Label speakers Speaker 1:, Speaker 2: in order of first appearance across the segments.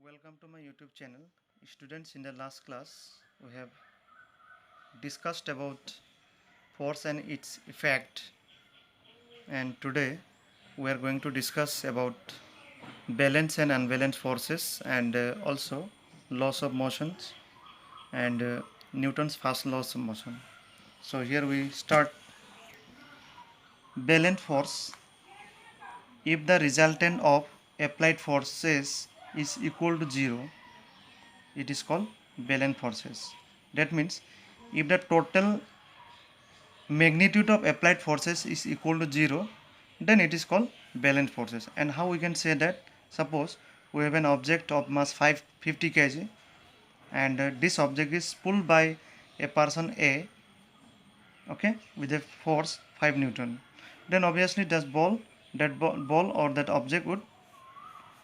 Speaker 1: Welcome to my YouTube channel. Students, in the last class we have discussed about force and its effect, and today we are going to discuss about balance and unbalanced forces, and also laws of motions and Newton's first laws of motion. So here we start. Balance force: if the resultant of applied forces is equal to 0, it is called balance forces. That means if the total magnitude of applied forces is equal to 0, then it is called balance forces. And how we can say that? Suppose we have an object of mass 550 kg, and this object is pulled by a person A, okay, with a force 5 newton. Then obviously that ball or that object would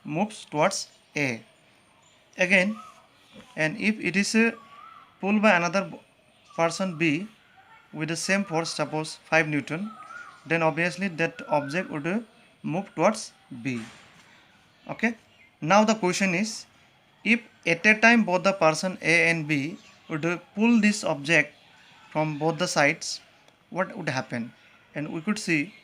Speaker 1: moves towards A again. And if it is pulled by another person B with the same force, suppose 5 newton, then obviously that object would move towards B. Okay, now the question is, if at a time both the person A and B would pull this object from both the sides, what would happen? And we would see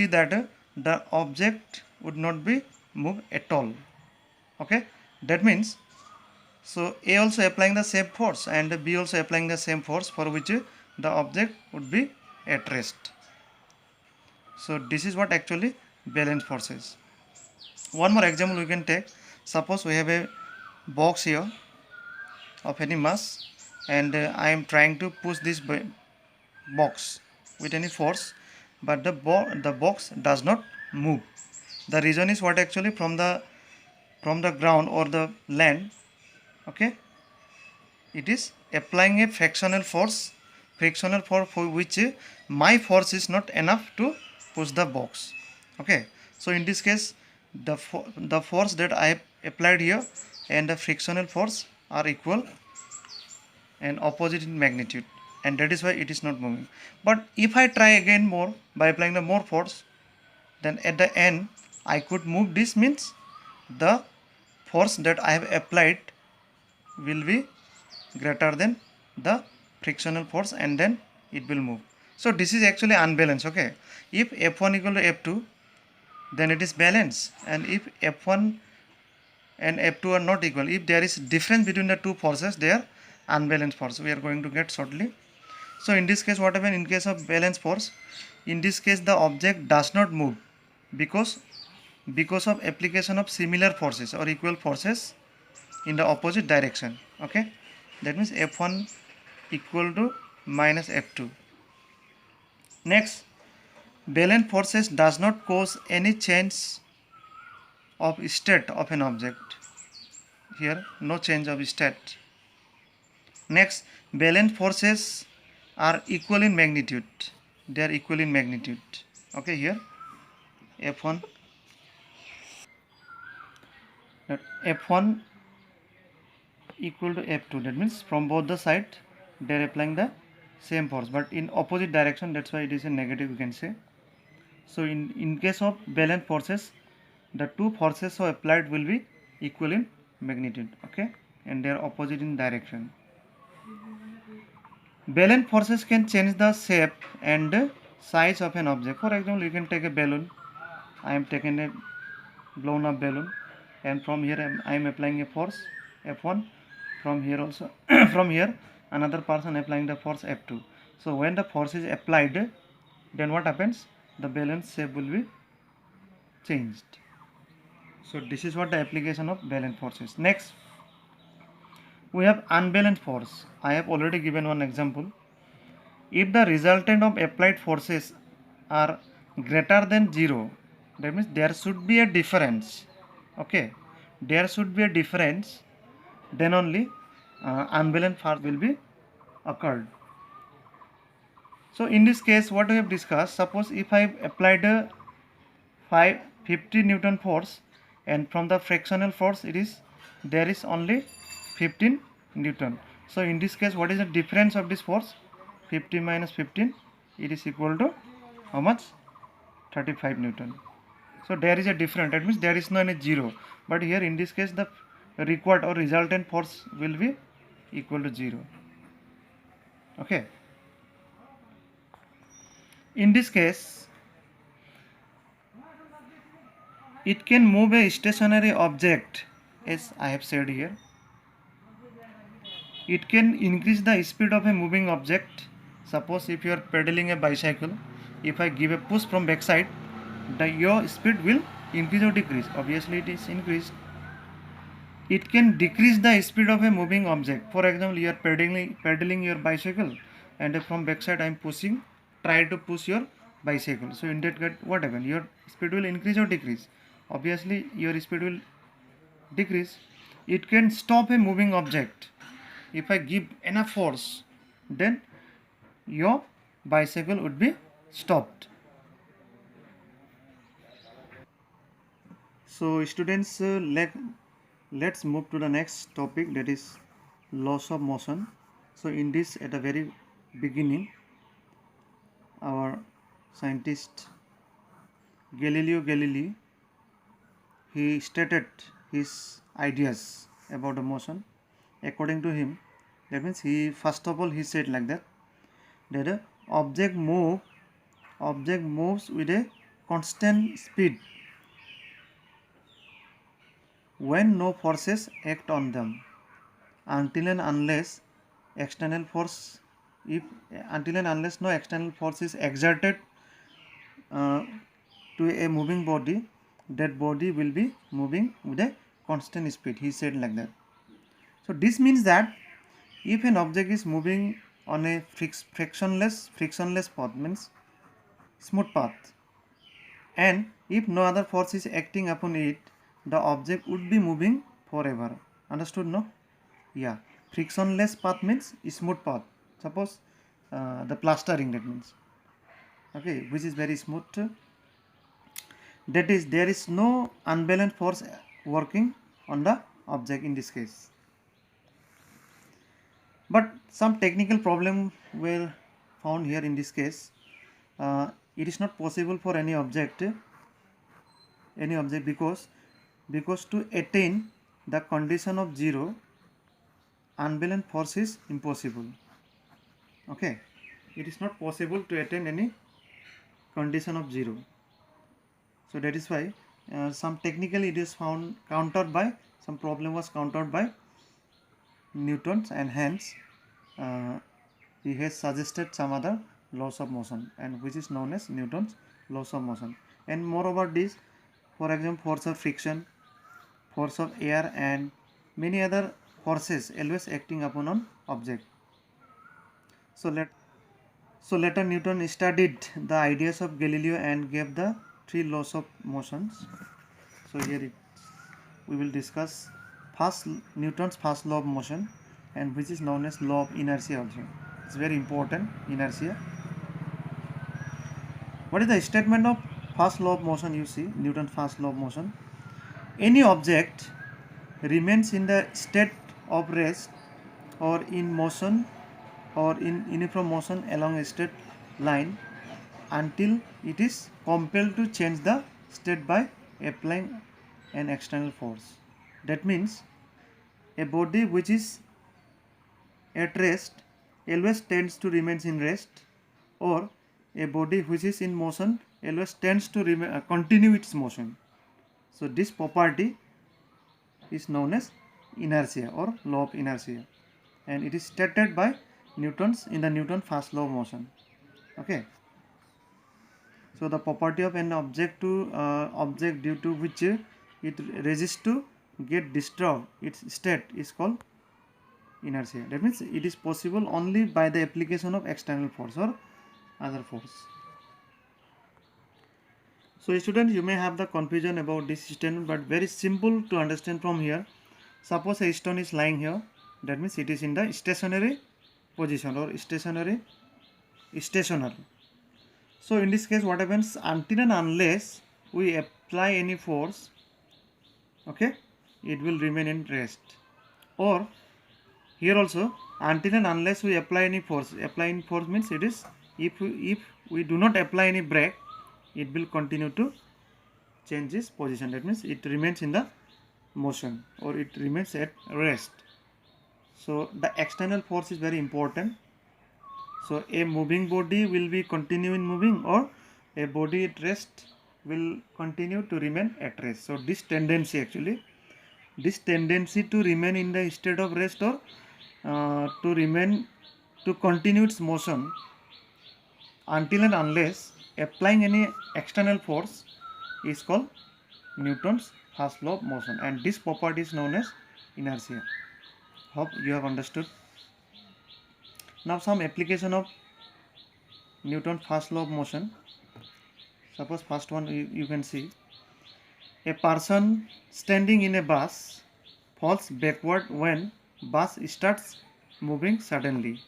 Speaker 1: that the object would not be moved at all. Okay, that means, so A also applying the same force and B also applying the same force, for which the object would be at rest. So this is what actually balance forces. One more example we can take. Suppose we have a box here of any mass, and I am trying to push this box with any force, but the box does not move. The reason is what? Actually from the ground or the land, okay, it is applying a frictional force for which my force is not enough to push the box. Okay, so in this case the force that I have applied here and the frictional force are equal and opposite in magnitude, and that is why it is not moving. But if I try again more by applying the more force, then at the end I could move this. Means the force that I have applied will be greater than the frictional force, and then it will move. So this is actually unbalanced. Okay, if F1 equal to F2, then it is balanced, and if F1 and F2 are not equal, if there is difference between the two forces, they are unbalanced force. We are going to get shortly. So in this case, what happens in case of balanced force? In this case the object does not move because of application of similar forces or equal forces in the opposite direction. Okay, that means F1 equal to minus F2. Next, balance forces does not cause any change of state of an object. Here no change of state. Next, balance forces are equal in magnitude. They are equal in magnitude. Okay, here F1, that F1 equal to F2. That means from both the side they are applying the same force, but in opposite direction. That's why it is a negative, you can say. So in case of balance forces, the two forces so applied will be equal in magnitude. Okay, and they are opposite in direction. Balance forces can change the shape and size of an object. For example, you can take a balloon. I am taking a blown up balloon, and from here I am applying a force F1. From here also from here another person applying the force F2. So when the force is applied, then what happens? The balloon shape will be changed. So this is what the application of balance force is. Next, we have unbalanced force. I have already given one example. If the resultant of applied forces are greater than 0, that means there should be a difference. Okay, there should be a difference, then only unbalanced force will be occurred. So in this case, what we have discussed, suppose if I applied a 50 Newton force, and from the frictional force there is only 15 Newton. So in this case, what is the difference of this force? 50 minus 15, it is equal to how much? 35 Newton. So there is a difference, that means there is no any zero, but here in this case the required or resultant force will be equal to 0. Okay, in this case it can move a stationary object, as I have said here. It can increase the speed of a moving object. Suppose if you are pedaling a bicycle, if I give a push from backside, your speed will increase or decrease. Obviously it is increased. It can decrease the speed of a moving object. For example, you are pedaling your bicycle, and from backside I am pushing, try to push your bicycle. So in that case, what happens? Your speed will increase or decrease. Obviously your speed will decrease. It can stop a moving object. If I give enough force, then your bicycle would be stopped. So students, let's move to the next topic, that is laws of motion. So in this, at the very beginning, our scientist Galileo Galilei, he stated his ideas about the motion. According to him, that means he first of all he said like that a object moves with a constant speed when no forces act on them, until and unless external force if until and unless no external force is exerted uh, to a moving body, that body will be moving with a constant speed, he said like that. So this means that if an object is moving on a frictionless path, means smooth path, and if no other force is acting upon it, the object would be moving forever. Understood, no? Yeah, frictionless path means smooth path. Suppose the plastering, that means, okay, which is very smooth, that is there is no unbalanced force working on the object in this case. But some technical problem were found here in this case. It is not possible for any object because to attain the condition of 0, unbalanced force is impossible. Okay, it is not possible to attain any condition of 0. So that is why some technically it is found countered by some problem was countered by Newton's, and hence he has suggested some other laws of motion, and which is known as Newton's laws of motion. And moreover this, for example, force of friction, force of air, and many other forces always acting upon an object. So later Newton studied the ideas of Galileo and gave the 3 laws of motions. So here we will discuss Newton's first law of motion, and which is known as law of inertia also. It's very important, inertia. What is the statement of first law of motion? You see, Newton's first law of motion. Any object remains in the state of rest or in motion or in uniform motion along a straight line until it is compelled to change the state by applying an external force. That means a body which is at rest always tends to remain in rest, or a body which is in motion always tends to continue its motion. So this property is known as inertia or law of inertia, and it is stated by Newton's in the Newton first law of motion. Okay. So the property of an object due to which it resists to get disturbed its state is called inertia. That means it is possible only by the application of external force or other force. So students, you may have the confusion about this statement, but very simple to understand from here. Suppose a stone is lying here, that means it is in the stationary position or stationary. So in this case what happens, until and unless we apply any force, okay, it will remain in rest. Or here also, until and unless we apply any force, means it is if we do not apply any brake, it will continue to change its position. That means it remains in the motion or it remains at rest. So the external force is very important. So a moving body will be continuing moving, or a body at rest will continue to remain at rest. So this tendency to remain in the state of rest, or to continue its motion until and unless applying any external force is called Newton's first law of motion, and this property is known as inertia. Hope you have understood. Now some application of Newton's first law of motion. Suppose first one you can see a person standing in a bus falls backward when bus starts moving suddenly.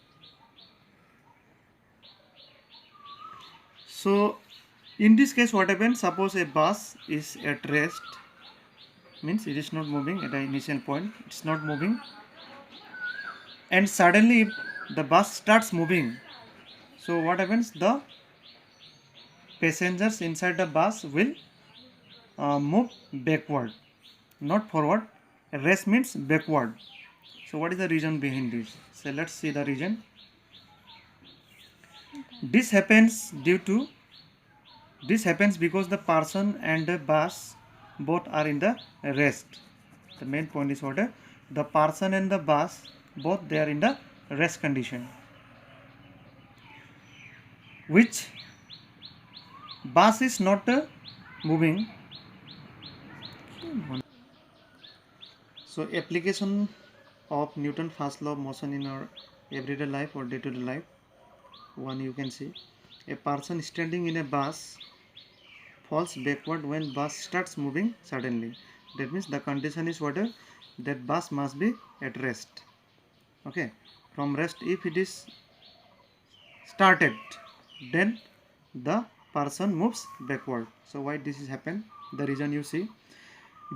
Speaker 1: So in this case what happens, suppose a bus is at rest, means it is not moving at the initial point, it's not moving, and suddenly the bus starts moving. So what happens, the passengers inside the bus will move backward, not forward. Rest means backward. So what is the reason behind this? So let's see the reason. This happens because the person and the bus both are in the rest. The main point is what? The person and the bus both they are in the rest condition, which bus is not moving. So application of Newton's first law of motion in our everyday life or day-to-day life. One you can see a person standing in a bus falls backward when bus starts moving suddenly. That means the condition is what? That bus must be at rest. Okay, from rest, if it is started, then the person moves backward. So why this is happen? The reason you see,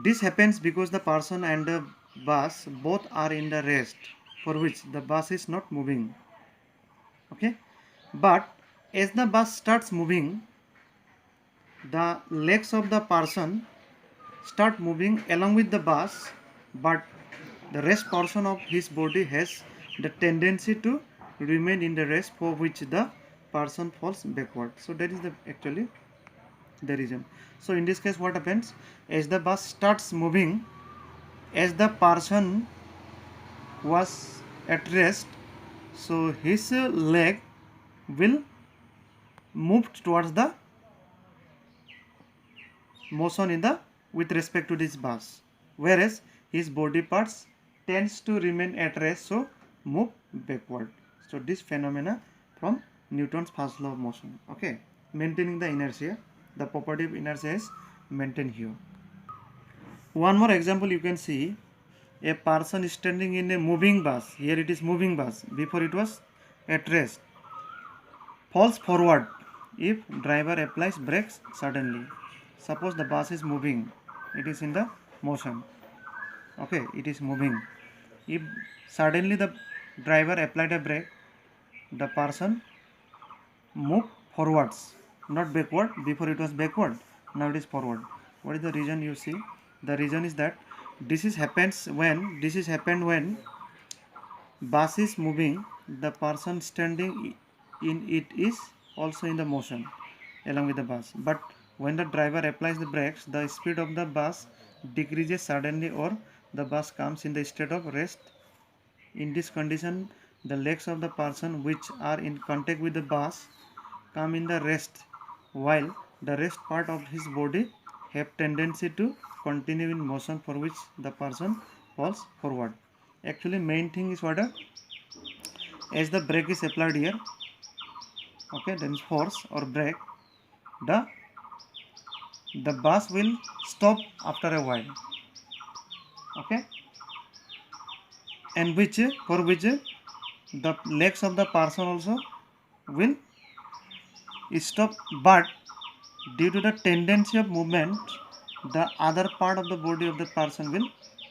Speaker 1: this happens because the person and the bus both are in the rest, for which the bus is not moving. Okay, but as the bus starts moving, the legs of the person start moving along with the bus, but the rest portion of his body has the tendency to remain in the rest, for which the person falls backward. So that is the actually the reason. So in this case what happens, as the bus starts moving, as the person was at rest, so his leg will move towards the motion in the with respect to this bus, whereas his body parts tends to remain at rest, so move backward. So this phenomena from Newton's first law of motion. Okay, maintaining the inertia, the property of inertia is maintained here. One more example you can see, a person standing in a moving bus, here it is moving bus, before it was at rest, falls forward if driver applies brakes suddenly. Suppose the bus is moving, it is in the motion. Okay, it is moving. If suddenly the driver applied a brake, the person move forwards, not backward. Before it was backward, now it is forward. What is the reason you see? The reason is that this is happened when bus is moving, the person standing in it is also in the motion along with the bus. But when the driver applies the brakes, the speed of the bus decreases suddenly, or the bus comes in the state of rest. In this condition, the legs of the person which are in contact with the bus come in the rest, while the rest part of his body have tendency to continue in motion, for which the person falls forward. Actually main thing is what, as the brake is applied here, okay, then force or brake, the bus will stop after a while. Okay, and for which the legs of the person also will stop, but due to the tendency of movement, the other part of the body of the person will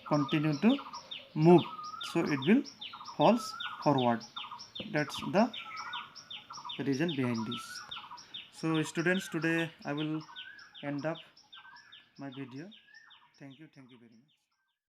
Speaker 1: continue to move, so it will falls forward. That's the reason behind this. So students, today I will end up my video. Thank you very much.